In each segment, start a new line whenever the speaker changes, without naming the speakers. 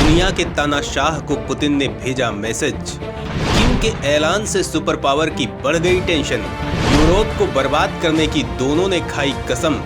दुनिया के तानाशाह को पुतिन ने भेजा मैसेज। किम के ऐलान से सुपर पावर की बढ़ गई टेंशन। यूरोप को बर्बाद करने की दोनों ने खाई कसम।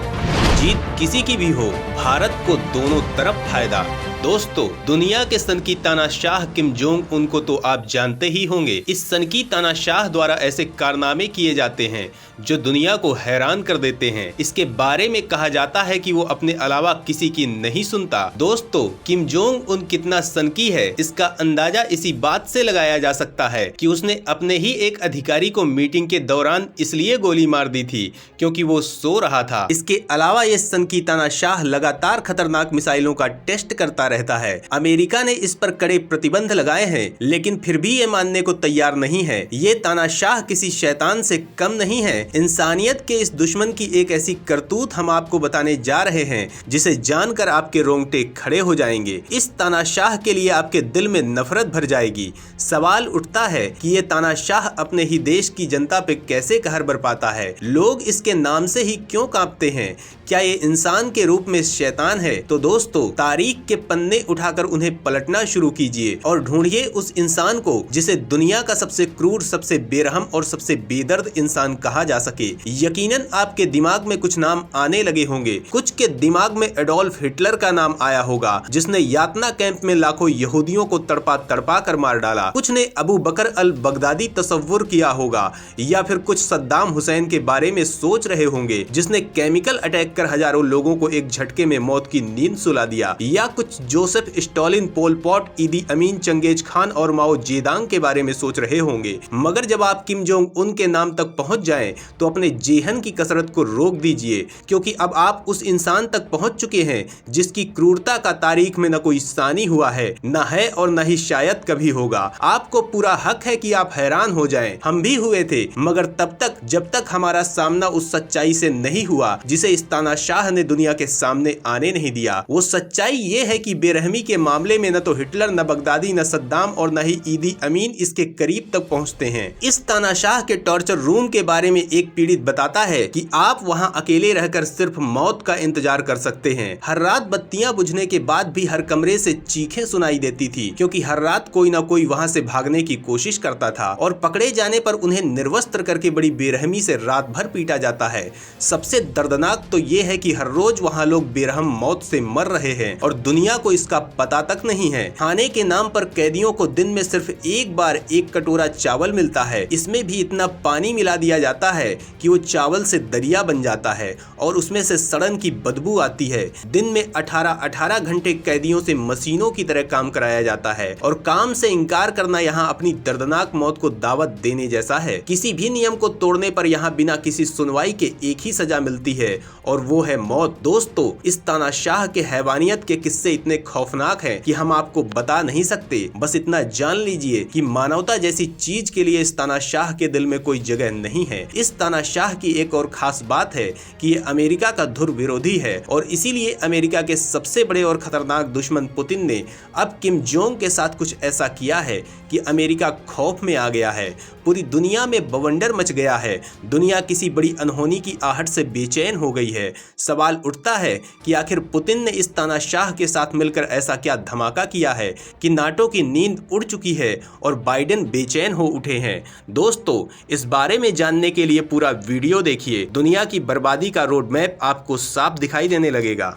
जीत किसी की भी हो, भारत को दोनों तरफ फायदा। दोस्तों, दुनिया के सनकी तानाशाह किम जोंग उन को तो आप जानते ही होंगे। इस सनकी तानाशाह द्वारा ऐसे कारनामे किए जाते हैं जो दुनिया को हैरान कर देते हैं। इसके बारे में कहा जाता है कि वो अपने अलावा किसी की नहीं सुनता। दोस्तों, किम जोंग उन कितना सनकी है, इसका अंदाजा इसी बात से लगाया जा सकता है कि उसने अपने ही एक अधिकारी को मीटिंग के दौरान इसलिए गोली मार दी थी क्योंकि वो सो रहा था। इसके अलावा ये सनकी तानाशाह लगातार खतरनाक मिसाइलों का टेस्ट करता रहता है। अमेरिका ने इस पर कड़े प्रतिबंध लगाए हैं, लेकिन फिर भी ये मानने को तैयार नहीं है। ये तानाशाह किसी शैतान से कम नहीं है। इंसानियत के इस दुश्मन की एक ऐसी करतूत हम आपको बताने जा रहे हैं जिसे जानकर आपके रोंगटे खड़े हो जाएंगे। इस तानाशाह के लिए आपके दिल में नफरत भर जाएगी। सवाल उठता है कि ये तानाशाह अपने ही देश की जनता पे कैसे कहर बरपाता है। लोग इसके नाम से ही क्यों कांपते हैं? क्या ये इंसान के रूप में शैतान है? तो दोस्तों, तारीख के पन्ने उठाकर उन्हें पलटना शुरू कीजिए और ढूंढिए उस इंसान को जिसे दुनिया का सबसे क्रूर, सबसे बेरहम और सबसे बेदर्द इंसान कहा जा सके। यकीनन आपके दिमाग में कुछ नाम आने लगे होंगे। कुछ के दिमाग में एडोल्फ हिटलर का नाम आया होगा, जिसने यातना कैंप में लाखों यहूदियों को तड़पा तड़पा कर मार डाला। कुछ ने अबू बकर अल बगदादी तस्वुर किया होगा, या फिर कुछ सद्दाम हुसैन के बारे में सोच रहे होंगे, जिसने केमिकल अटैक कर हजारों लोगों को एक झटके में मौत की नींद सुला दिया। या कुछ जोसेफ स्टालिन, पोल पॉट, ईदी अमीन, चंगेज खान और माओ जेदांग के बारे में सोच रहे होंगे। मगर जब आप किम जोंग उन के नाम तक पहुंच जाएं, तो अपने जेहन की कसरत को रोक दीजिए, क्योंकि अब आप उस इंसान तक पहुंच चुके हैं जिसकी क्रूरता का तारीख में न कोई सानी हुआ है, न है और न ही शायद कभी होगा। आपको पूरा हक है कि आप हैरान हो जाएं। हम भी हुए थे, मगर तब तक जब तक हमारा सामना उस सच्चाई से नहीं हुआ जिसे इस तानाशाह ने दुनिया के सामने आने नहीं दिया। वो सच्चाई ये है कि बेरहमी के मामले में न तो हिटलर, न बगदादी, न सद्दाम और न ही ईदी अमीन इसके करीब तक पहुंचते हैं। इस तानाशाह के टॉर्चर रूम के बारे में एक पीड़ित बताता है कि आप वहां अकेले रहकर सिर्फ मौत का इंतजार कर सकते हैं। हर रात बत्तियां बुझने के बाद भी हर कमरे से चीखें सुनाई देती थी, क्योंकि हर रात कोई ना कोई वहां से भागने की कोशिश करता था और पकड़े जाने पर उन्हें निर्वस्त्र करके बड़ी बेरहमी से रात भर पीटा जाता है। सबसे दर्दनाक तो ये है कि हर रोज वहाँ लोग बेरहम मौत से मर रहे हैं और दुनिया को इसका पता तक नहीं है। खाने के नाम पर कैदियों को दिन में सिर्फ एक बार एक कटोरा चावल मिलता है। इसमें भी इतना पानी मिला दिया जाता है कि वो चावल से दरिया बन जाता है और उसमें से सड़न की बदबू आती है। दिन में 18 घंटे कैदियों से मशीनों की तरह काम कराया जाता है और काम से इनकार करना यहाँ अपनी दर्दनाक मौत को दावत देने जैसा है। किसी भी नियम को तोड़ने पर यहाँ बिना किसी सुनवाई के एक ही सजा मिलती है और वो है मौत। दोस्तों, इस तानाशाह के हैवानियत के किस्से इतने खौफनाक हैं कि हम आपको बता नहीं सकते। बस इतना जान लीजिए कि मानवता जैसी चीज के लिए इस तानाशाह के दिल में कोई जगह नहीं है। इस तानाशाह की एक और खास बात है कि ये अमेरिका का धुर विरोधी है और इसीलिए अमेरिका के सबसे बड़े और खतरनाक दुश्मन पुतिन ने अब किम जोंग के साथ कुछ ऐसा किया है कि अमेरिका खौफ में आ गया है। पूरी दुनिया में बवंडर मच गया है। दुनिया किसी बड़ी अनहोनी की आहट से बेचैन हो गई है। सवाल उठता है कि आखिर पुतिन ने इस तानाशाह के साथ मिलकर ऐसा क्या धमाका किया है कि नाटो की नींद उड़ चुकी है और बाइडेन बेचैन हो उठे हैं। दोस्तों, इस बारे में जानने के लिए पूरा वीडियो देखिए। दुनिया की बर्बादी का रोड मैप आपको साफ दिखाई देने लगेगा।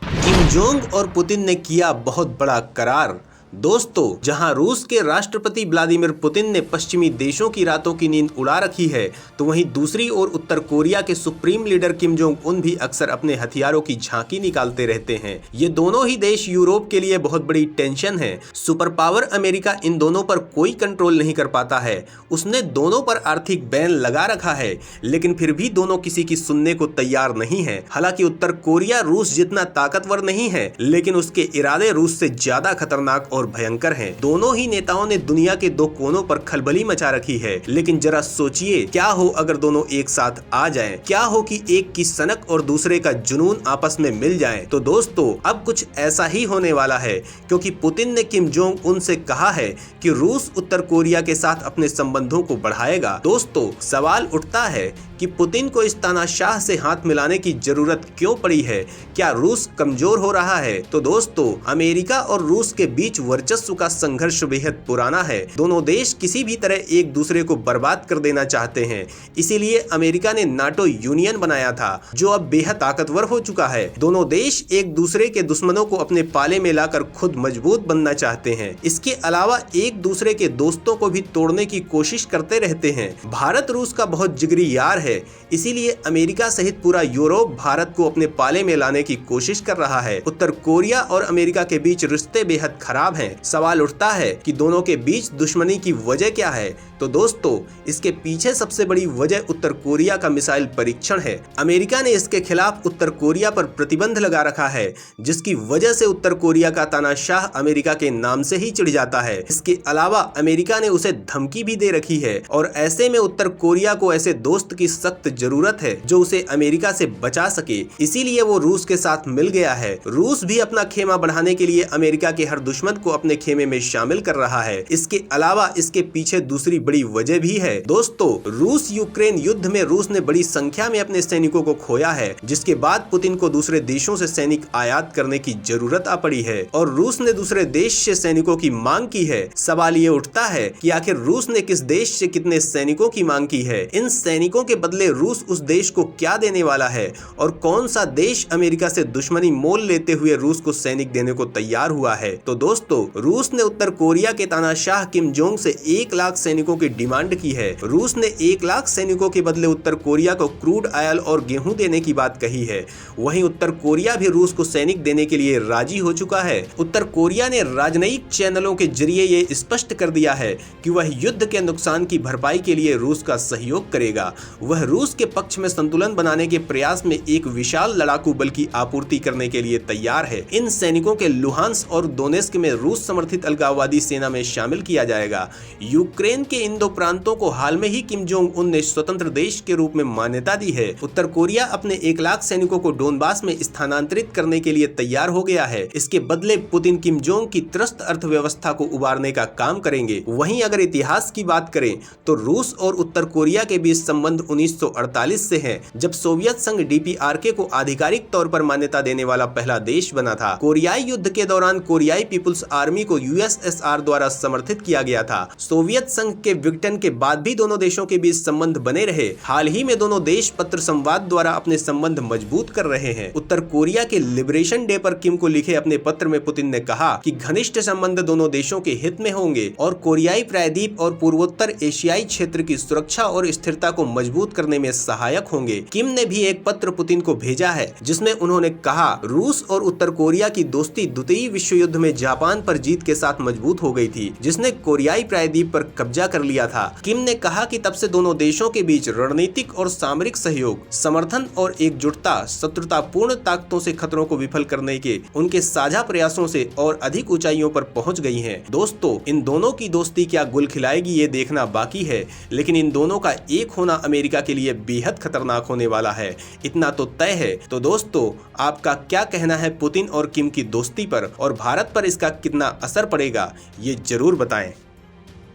किम जोंग और पुतिन ने किया बहुत बड़ा करार। दोस्तों, जहां रूस के राष्ट्रपति व्लादिमीर पुतिन ने पश्चिमी देशों की रातों की नींद उड़ा रखी है, तो वहीं दूसरी ओर उत्तर कोरिया के supreme leader Kim Jong Un भी अक्सर अपने हथियारों की झांकी निकालते रहते हैं। ये दोनों ही देश यूरोप के लिए बहुत बड़ी टेंशन है। सुपर पावर अमेरिका इन दोनों पर कोई कंट्रोल नहीं कर पाता है। उसने दोनों पर आर्थिक बैन लगा रखा है, लेकिन फिर भी दोनों किसी की सुनने को तैयार नहीं है। हालांकि उत्तर कोरिया रूस जितना ताकतवर नहीं है, लेकिन उसके इरादे रूस से ज्यादा खतरनाक और और भयंकर हैं। दोनों ही नेताओं ने दुनिया के दो कोनों पर खलबली मचा रखी है, लेकिन जरा सोचिए क्या हो अगर दोनों एक साथ आ जाएं? क्या हो कि एक की सनक और दूसरे का जुनून आपस में मिल जाए? तो दोस्तों अब कुछ ऐसा ही होने वाला है, क्योंकि पुतिन ने किम जोंग उन से कहा है कि रूस उत्तर कोरिया के साथ अपने संबंधों को बढ़ाएगा। दोस्तों सवाल उठता है कि पुतिन को इस तानाशाह से हाथ मिलाने की जरूरत क्यों पड़ी है? क्या रूस कमजोर हो रहा है? तो दोस्तों अमेरिका और रूस के बीच वर्चस्व का संघर्ष बेहद पुराना है। दोनों देश किसी भी तरह एक दूसरे को बर्बाद कर देना चाहते हैं, इसीलिए अमेरिका ने नाटो यूनियन बनाया था, जो अब बेहद ताकतवर हो चुका है। दोनों देश एक दूसरे के दुश्मनों को अपने पाले में लाकर खुद मजबूत बनना चाहते हैं। इसके अलावा एक दूसरे के दोस्तों को भी तोड़ने की कोशिश करते रहते हैं। भारत रूस का बहुत जिगरी यार है, इसीलिए अमेरिका सहित पूरा यूरोप भारत को अपने पाले में लाने की कोशिश कर रहा है। उत्तर कोरिया और अमेरिका के बीच रिश्ते बेहद खराब हैं। सवाल उठता है कि दोनों के बीच दुश्मनी की वजह क्या है? तो दोस्तों इसके पीछे सबसे बड़ी वजह उत्तर कोरिया का मिसाइल परीक्षण है। अमेरिका ने इसके खिलाफ उत्तर कोरिया पर प्रतिबंध लगा रखा है, जिसकी वजह से उत्तर कोरिया का तानाशाह अमेरिका के नाम से ही चिढ़ जाता है। इसके अलावा अमेरिका ने उसे धमकी भी दे रखी है, और ऐसे में उत्तर कोरिया को ऐसे दोस्त की सख्त जरूरत है जो उसे अमेरिका से बचा सके। इसीलिए वो रूस के साथ मिल गया है। रूस भी अपना खेमा बढ़ाने के लिए अमेरिका के हर दुश्मन को अपने खेमे में शामिल कर रहा है। इसके अलावा इसके पीछे दूसरी बड़ी वजह भी है। दोस्तों रूस यूक्रेन युद्ध में रूस ने बड़ी संख्या में अपने सैनिकों को खोया है, जिसके बाद पुतिन को दूसरे देशों से सैनिक आयात करने की जरूरत आ पड़ी है, और रूस ने दूसरे देश से सैनिकों की मांग की है। सवाल ये उठता है कि आखिर रूस ने किस देश से कितने सैनिकों की मांग की है? इन सैनिकों के बदले रूस उस देश को क्या देने वाला है, और कौन सा देश अमेरिका से दुश्मनी मोल लेते हुए रूस को सैनिक देने को तैयार हुआ है? तो दोस्तों रूस ने उत्तर कोरिया के तानाशाह किम जोंग से 1 लाख सैनिकों की डिमांड की है। रूस ने 1 लाख सैनिकों के बदले उत्तर कोरिया को क्रूड ऑयल और गेहूं देने की बात कही है। वहीं उत्तर कोरिया भी रूस को सैनिक देने के लिए राजी हो चुका है। उत्तर कोरिया ने राजनयिक चैनलों के जरिए ये स्पष्ट कर दिया है कि वह युद्ध के नुकसान की भरपाई के लिए रूस का सहयोग करेगा। वह रूस के पक्ष में संतुलन बनाने के प्रयास में एक विशाल लड़ाकू बल की आपूर्ति करने के लिए तैयार है। इन सैनिकों के लुहांस्क और दोनेस्क में रूस समर्थित अलगाववादी सेना में शामिल किया जाएगा। यूक्रेन के इन दो प्रांतों को हाल में ही किम जोंग उन ने स्वतंत्र देश के रूप में मान्यता दी है। उत्तर कोरिया अपने 1 लाख सैनिकों को डोनबास में स्थानांतरित करने के लिए तैयार हो गया है। इसके बदले पुतिन किम जोंग की त्रस्त अर्थव्यवस्था को उबारने का काम करेंगे। वहीं अगर इतिहास की बात करें तो रूस और उत्तर कोरिया के बीच संबंध 1948 से है, जब सोवियत संघ डीपीआरके को आधिकारिक तौर पर मान्यता देने वाला पहला देश बना था। कोरियाई युद्ध के दौरान कोरियाई पीपुल्स आर्मी को यूएसएसआर द्वारा समर्थित किया गया था। सोवियत संघ के विघटन के बाद भी दोनों देशों के बीच संबंध बने रहे। हाल ही में दोनों देश पत्र संवाद द्वारा अपने संबंध मजबूत कर रहे हैं। उत्तर कोरिया के लिबरेशन डे पर किम को लिखे अपने पत्र में पुतिन ने कहा कि घनिष्ठ संबंध दोनों देशों के हित में होंगे और कोरियाई प्रायद्वीप और पूर्वोत्तर एशियाई क्षेत्र की सुरक्षा और स्थिरता को मजबूत करने में सहायक होंगे। किम ने भी एक पत्र पुतिन को भेजा है, जिसमें उन्होंने कहा रूस और उत्तर कोरिया की दोस्ती द्वितीय विश्व युद्ध में जापान पर जीत के साथ मजबूत हो गई थी, जिसने कोरियाई प्रायद्वीप पर कब्जा कर लिया था। किम ने कहा कि तब से दोनों देशों के बीच रणनीतिक और सामरिक सहयोग, समर्थन और एकजुटता शत्रुतापूर्ण ताकतों से खतरों को विफल करने के उनके साझा प्रयासों से और अधिक ऊंचाइयों पर पहुंच गई हैं। दोस्तों इन दोनों की दोस्ती क्या गुल खिलाएगी ये देखना बाकी है, लेकिन इन दोनों का एक होना अमेरिका के लिए बेहद खतरनाक होने वाला है, इतना तो तय है। तो दोस्तों आपका क्या कहना है पुतिन और किम की दोस्ती पर, और भारत पर इसका कितना असर पड़ेगा ये जरूर बताएं।